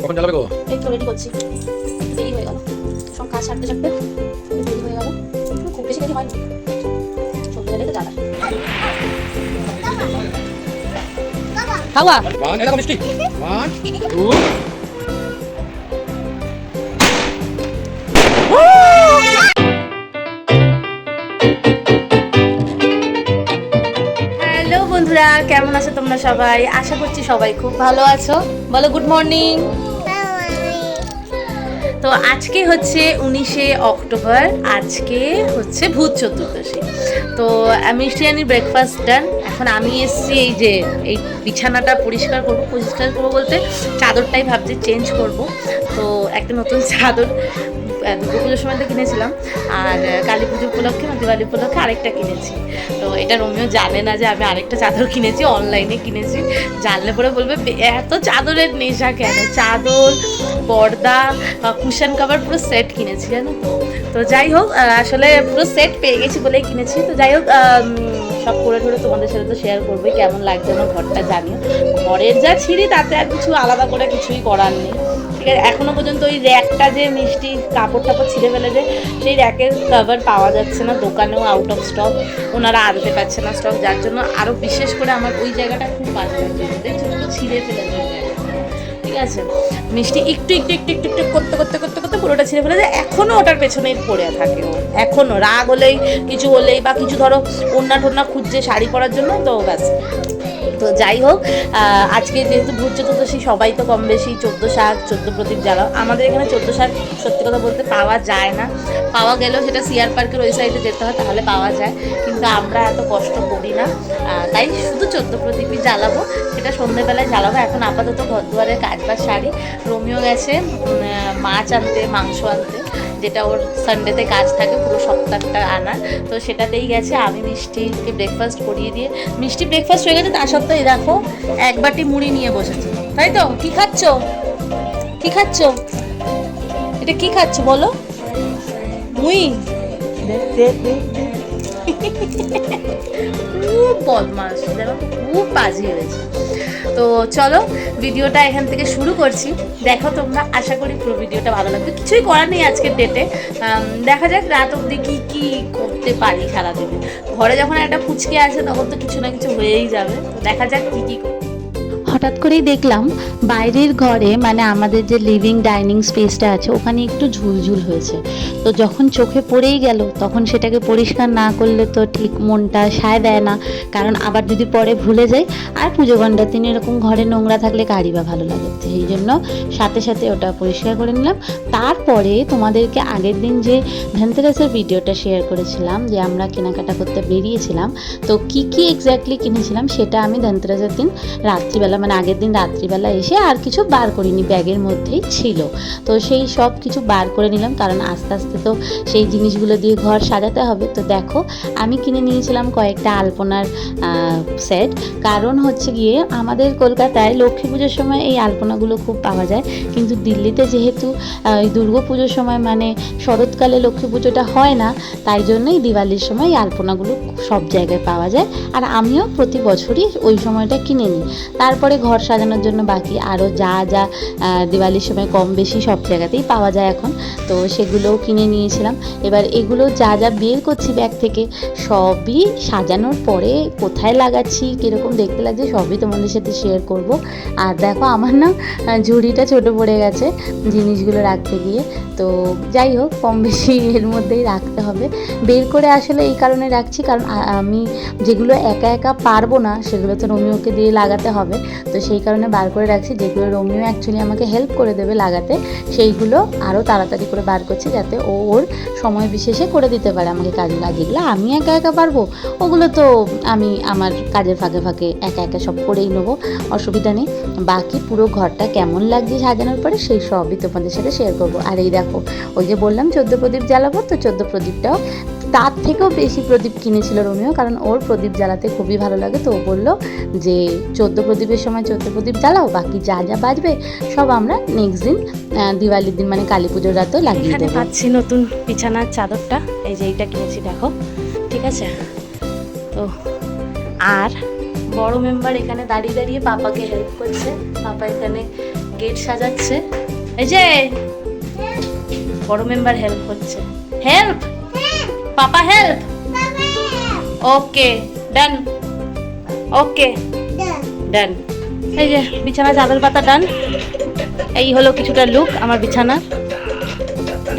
কখন জ্বালাবে গো? এই তো রেডি করছি, দেরি হয়ে গেল, সব কাজ সারতে সারতে দেরি হয়ে গেল। খুব বেশি দেরি হয়নি, সন্ধ্যে হলে তো জ্বালা। খাওয়া ওয়ান, এই দেখো মিষ্টি। 1 2 হ্যালো বন্ধুরা, কেমন আছো তোমরা সবাই? আশা করছি সবাই খুব ভালো আছো। বলো গুড মর্নিং। তো আজকে হচ্ছে 19শে অক্টোবর, আজকে হচ্ছে ভূত চতুর্দশী। তো মিষ্টিয়ানির ব্রেকফাস্ট ডান। এখন আমি এসছি এই যে এই বিছানাটা পরিষ্কার করবো বলতে চাদরটাই ভাবছি চেঞ্জ করব। তো একটা নতুন চাদর দুর্গা পুজোর সময় তো কিনেছিলাম, আর কালী পুজো উপলক্ষে দিওয়ালি উপলক্ষে আরেকটা কিনেছি। তো এটা রোমিও জানে না যে আমি আরেকটা চাদর কিনেছি, অনলাইনে কিনেছি। জানলে পরে বলবে এত চাদরের নেশা কেন? চাদর, পর্দা, কুশন কভার পুরো সেট কিনেছি জানো তো। তো যাই হোক, আসলে পুরো সেট পেয়ে গেছি বলেই কিনেছি। তো যাই হোক, সব করে ঠরে তোমাদের সাথে তো শেয়ার করবোই। কেমন লাগছে আমার ঘরটা জানিও। ঘরের যা ছিঁড়ি তাতে আর কিছু আলাদা করে কিছুই করার নেই, ঠিক আছে। এখনো পর্যন্ত ওই র্যাকটা যে মিষ্টি কাপড় টাপড় ছিঁড়ে ফেলেছে, সেই র্যাকের কভার পাওয়া যাচ্ছে না, দোকানেও আউট অফ স্টক, ওনারা আনতে পারছে না স্টক, যার জন্য আরও বিশেষ করে আমার ওই জায়গাটা খুব বাজে লাগছে। দেখছো পুরো ছিঁড়ে ফেলেছে ওই জায়গাটা, ঠিক আছে। মিষ্টি একটু একটু একটু একটু একটু করতে করতে করতে করতে পুরোটা ছিঁড়ে ফেলেছে। এখনও ওটার পেছনেই পড়ে থাকে ও, এখনও রাগ হলেই কিছু হলেই বা কিছু ধরো ওড়না টোড়না খুঁজছে শাড়ি পরার জন্য, তো ব্যাস। তো যাই হোক, আজকে যেহেতু ভূত চতুর্দশী, সবাই তো কম বেশি 14 শাক 14 প্রদীপ জ্বালাও। আমাদের এখানে 14 শাক সত্যি কথা বলতে পাওয়া যায় না, পাওয়া গেলেও সেটা সিআর পার্কের ওই সাইডে যেতে হয়, তাহলে পাওয়া যায়। কিন্তু আমরা এত কষ্ট করি না, তাই শুধু 14 প্রদীপই জ্বালাবো, সেটা সন্ধ্যেবেলায় জ্বালাবো। এখন আপাতত ঘরদুয়ারের কাজবাজ সারি। রোমিও গেছে মাছ আনতে, মাংস আনতে, যেটা ওর সানডেতে কাজ থাকে পুরো সপ্তাহটা আনার, তো সেটাতেই গেছে। আমি মিষ্টিকে ব্রেকফাস্ট করিয়ে দিয়ে, মিষ্টি ব্রেকফাস্ট হয়ে গেছে, তার সত্ত্বেও দেখো এক বাটি মুড়ি নিয়ে বসেছে, তাই তো। কি খাচ্ছ? কি খাচ্ছ? এটা কি খাচ্ছ বলো? মুই খুব বদমাস, দেখো খুব বাজি হয়েছে। তো চলো ভিডিওটা এখান থেকে শুরু করছি, দেখো তোমরা। আশা করি পুরো ভিডিওটা ভালো লাগবে। কিছুই করার নেই আজকের ডেটে, দেখা যাক রাত অবধি কী কী করতে পারি সারাদিনে। ঘরে যখন একটা ফুচকে আসে তখন তো কিছু না কিছু হয়েই যাবে, তো দেখা যাক কী কী। হঠাৎ করেই দেখলাম বাইরের ঘরে, মানে আমাদের যে লিভিং ডাইনিং স্পেসটা আছে, ওখানে একটু ঝুলঝুল হয়েছে। তো যখন চোখে পড়েই গেল, তখন সেটাকে পরিষ্কার না করলে তো ঠিক মনটা সায় দেয় না, কারণ আবার যদি পরে ভুলে যাই। আর পুজো ঘণ্টার দিন এরকম ঘরে নোংরা থাকলে কারই বা ভালো লাগে, সেই জন্য সাথে সাথে ওটা পরিষ্কার করে নিলাম। তারপরে তোমাদেরকে আগের দিন যে ধনতেরাসের ভিডিওটা শেয়ার করেছিলাম, যে আমরা কেনাকাটা করতে বেরিয়েছিলাম, তো কি কি এক্স্যাক্টলি কিনেছিলাম সেটা আমি ধনতেরাসের দিন রাত্রিবেলা, মানে আগের দিন রাত্রিবেলা এসে আর কিছু বার করিনি, ব্যাগের মধ্যেই ছিল। তো সেই সব কিছু বার করে নিলাম, কারণ আস্তে আস্তে তো সেই জিনিসগুলো দিয়ে ঘর সাজাতে হবে। তো দেখো আমি কিনে নিয়েছিলাম কয়েকটা আলপনার সেট, কারণ হচ্ছে গিয়ে আমাদের কলকাতায় লক্ষ্মী পুজোর সময় এই আলপনাগুলো খুব পাওয়া যায়, কিন্তু দিল্লিতে যেহেতু ওই দুর্গা পুজোর সময়, মানে শরৎকালে লক্ষ্মী পুজোটা হয় না, তাই জন্যই দিওয়ালির সময় এই আলপনাগুলো সব জায়গায় পাওয়া যায়। আর আমিও প্রতি বছরই ওই সময়টা কিনে নিই। তারপরে ঘর সাজানোর জন্য বাকি আরও যা যা দিওয়ালির সময় কম বেশি সব জায়গাতেই পাওয়া যায় এখন, তো সেগুলোও কিনে নিয়েছিলাম। এবার এগুলো যা যা বের করছি ব্যাগ থেকে, সবই সাজানোর পরে কোথায় লাগাচ্ছি, কীরকম দেখতে লাগছে, সবই তোমাদের সাথে শেয়ার করব। আর দেখো আমার না ঝুড়িটা ছোটো পড়ে গেছে জিনিসগুলো রাখতে গিয়ে, তো যাই হোক কম বেশি এর মধ্যেই রাখতে হবে। বের করে আসলে এই কারণে রাখছি, কারণ আমি যেগুলো একা একা পারবো না সেগুলো তো রোমিওকে দিয়ে লাগাতে হবে, তো সেই কারণে বার করে রাখছি। যেগুলো রোমিও অ্যাকচুয়ালি আমাকে হেল্প করে দেবে লাগাতে, সেইগুলো আরও তাড়াতাড়ি করে বার করছি, যাতে ও ওর সময় বিশেষে করে দিতে পারে আমাকে কাজগুলো। আর যেগুলো আমি একা একা পারবো ওগুলো তো আমি আমার কাজের ফাঁকে ফাঁকে একা একা সব করেই নেবো, অসুবিধা নেই। বাকি পুরো ঘরটা কেমন লাগছে সাজানোর পরে সেই সবই তোমাদের সাথে শেয়ার করবো। আর এই দেখো, ওই যে বললাম 14 প্রদীপ জ্বালাবো, তো 14 প্রদীপটাও তার থেকেও বেশি প্রদীপ কিনেছিল রোমিও, কারণ ওর প্রদীপ জ্বালাতে খুবই ভালো লাগে। তো ও বললো যে 14 প্রদীপের সময় 14 প্রদীপ জ্বালাও, বাকি যা যা বাজবে সব আমরা নেক্সট দিন দিওয়ালির দিন, মানে কালী পুজোর রাতেও লাগিয়ে দেবো। পাচ্ছি নতুন বিছানার চাদরটা, এই যে এইটা কিনেছি দেখো, ঠিক আছে। তো আর বড় মেম্বার এখানে দাঁড়িয়ে দাঁড়িয়ে পাপাকে হেল্প করছে, পাপা এখানে গেট সাজাচ্ছে। এই যে বড় মেম্বার হেল্প করছে। হেল্প পাপা হেল্প। ওকে ডান, ওকে ডান। এই যে বিছানা চাদর পাতা ডান। এই হলো কিছুটা লুক আমার বিছানা।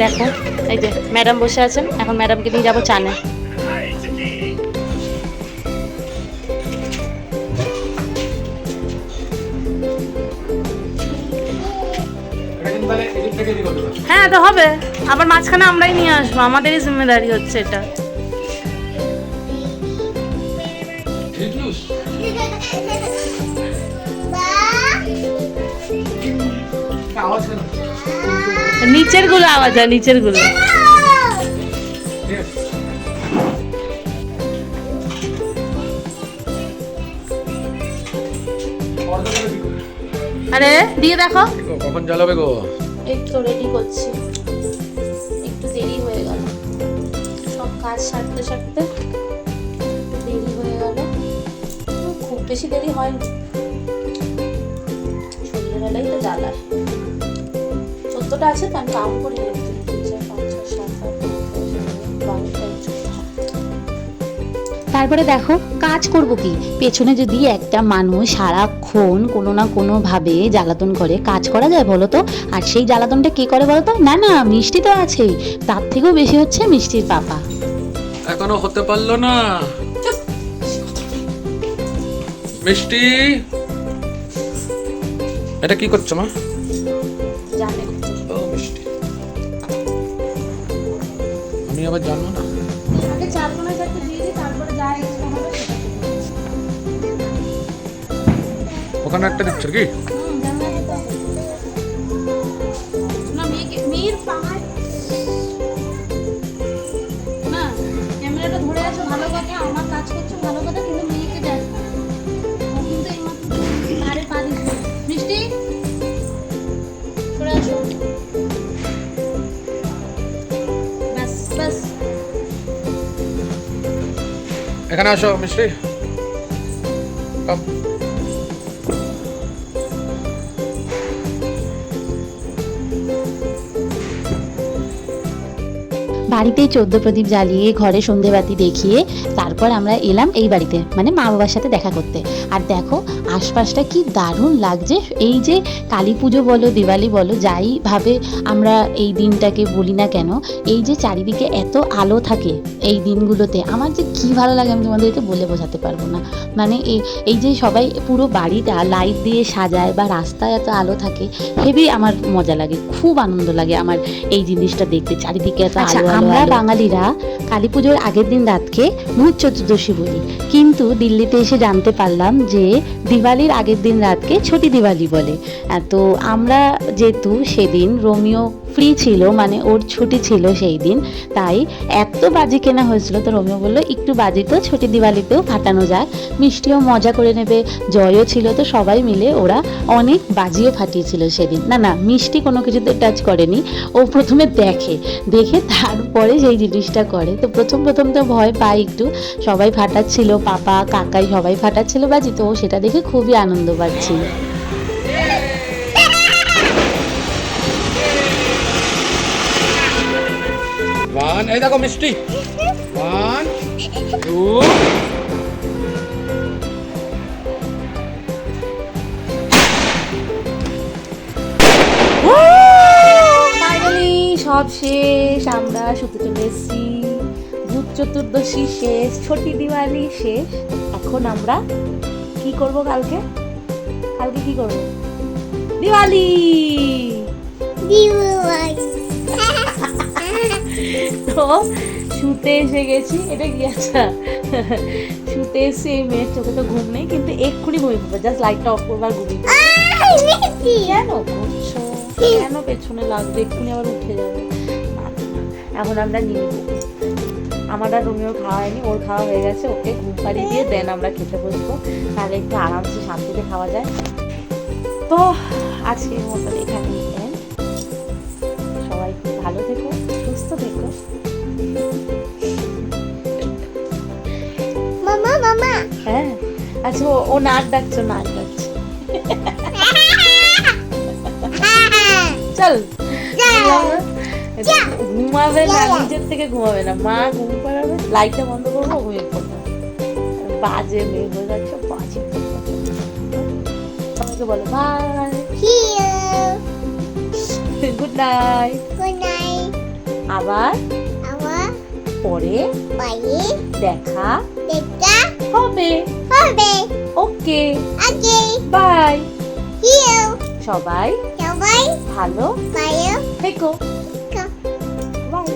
দেখো এই যে ম্যাডাম বসে আছেন, এখন ম্যাডামকে নিয়ে যাবো চানে। হ্যাঁ তো হবে, আবার মাঝখানে আমরাই নিয়ে আসবো, আমাদেরই জিম্মেদারি হচ্ছে এটা। নিচের গুলো আওয়াজ হয়, নিচের গুলো। আরে দিয়ে দেখো কখন জ্বালাবে গো? এই তো রেডি করছি, একটু দেরি হয়ে গেল, সব কাজ সারতে সারতে দেরি হয়ে গেল। খুব বেশি দেরি হয়নি, সন্ধ্যেবেলাই তো জ্বালা। 14টা আছে তো আমি কাউন্ট করি। 1 2 3 4 5 6 7 8 9 10 11। তারপরে দেখো কাজ করব কি, পেছনে যদি একটা মানুষ সারাক্ষণ কোনো না কোনো ভাবে জ্বালাতন করে, কাজ করা যায় বলো তো? আর সেই জ্বালাতনটা কে করে বলো তো? না না, মিষ্টি তো আছেই, তার থেকেও বেশি হচ্ছে মিষ্টির পাপা। এখনো হতে পারলো না মিষ্টি। এটা কি করছো মা? জানে ও মিষ্টি, আমি আবার জানবো না। আগে চারকোনা চারটে দিয়ে দিই, তারপরে যা ইচ্ছা হবে ওখানে একটা দিচ্ছ কি? না মেয়ের পাহাড় না, ক্যামেরাটা ধরে আছো ভালো কথা, আমার কাজ করছো ভালো কথা, কিন্তু মেয়েকে দেখ ও কিন্তু এই আরে পা দিচ্ছে। মিষ্টি চলে আসো, বাস বাস। এখানে আসো মিষ্টি, কাম। বাড়িতেই 14 প্রদীপ জ্বালিয়ে ঘরে সন্ধেবাতি দেখিয়ে তারপর আমরা এলাম এই বাড়িতে, মানে মা বাবার সাথে দেখা করতে। আর দেখো আশপাশটা কি দারুণ লাগছে। এই যে কালী পুজো বলো, দিওয়ালি বলো, যাই ভাবে আমরা এই দিনটাকে বলি না কেন, এই যে চারিদিকে এত আলো থাকে এই দিনগুলোতে, আমার যে কি ভালো লাগে আমি তোমাদেরকে বলে বোঝাতে পারবো না। মানে এই যে সবাই পুরো বাড়িটা লাইট দিয়ে সাজায় বা রাস্তায় এত আলো থাকে, হেবি আমার মজা লাগে, খুব আনন্দ লাগে আমার এই জিনিসটা দেখতে, চারিদিকে এত আলো। আমরা বাঙালিরা কালী পুজোর আগের দিন রাতকে ভূত চতুর্দশী বলি, কিন্তু দিল্লিতে এসে জানতে পারলাম যে দিওয়ালির আগের দিন রাতকে ছোটি দিওয়ালি বলে। তো আমরা যেহেতু সেদিন রোমিও ফ্রি ছিল, মানে ওর ছুটি ছিল সেই দিন, তাই এত বাজি কেনা হয়েছিল, তো রোমিও বললো একটু বাজি তো ছোটি দিওয়ালিতেও ফাটানো যাক, মিষ্টিও মজা করে নেবে, জয়ও ছিল, তো সবাই মিলে ওরা অনেক বাজিও ফাটিয়েছিল সেদিন। না না, মিষ্টি কোনো কিছুতে টাচ করেনি, ও প্রথমে দেখে তারপরে সেই জিনিসটা করে। তো প্রথম তো ভয় পায় একটু, সবাই ফাটাচ্ছিল, পাপা কাকাই সবাই ফাটাচ্ছিল বাজি, তো ও সেটা দেখে খুবই আনন্দ পাচ্ছিল। ওয়ান, এই দেখো মিষ্টি, 1 2। ফাইনালি সব শেষ, আমরা শুতে চলে এসেছি, ভূত চতুর্দশী শেষ, ছোটি দিওয়ালি শেষ। এখন আমরা কি করব? কালকে কি করব? দিওয়ালি। তো শুতে এসে গেছি, এটা কি আচ্ছা শুতে এসে এই মেয়ের চোখে তো ঘুম নেই, কিন্তু এক্ষুনি ঘুমিয়ে পড়বে, জাস্ট লাইটটা অফ করবার ঘুমিয়ে পড়বে। কেন করছো? কেন পেছনে লাগবে? এক্ষুনি আবার উঠে যাবে। এখন আমরা নিয়ে নেবো, আমার আর রোমিওর খাওয়া হয়নি, ওর খাওয়া হয়ে গেছে, ওকে ঘুম পাড়িয়ে দিয়ে দেন আমরা খেতে বসবো, তাহলে একটু আরামসে শান্তিতে খাওয়া যায়। তো আজকের মতন এখানে সবাই খুব ভালো থেকো, সুস্থ থেকো। মামা হ্যাঁ আচ্ছা, ও নাক ডাকছে। চল ঘুমাবে না, নিজের থেকে ঘুমাবে না, মা ঘুম পাড়াবে, লাইটটা বন্ধ করবো, ঘুমিয়ে পড়বে। বাজে মেয়ে হয়ে যাচ্ছে, বাজে। সবাইকে বলো বাই, গুড নাইট, আবার পরে দেখা হবে। ওকে, বাই। সবাই ভালো থেকো। বাই।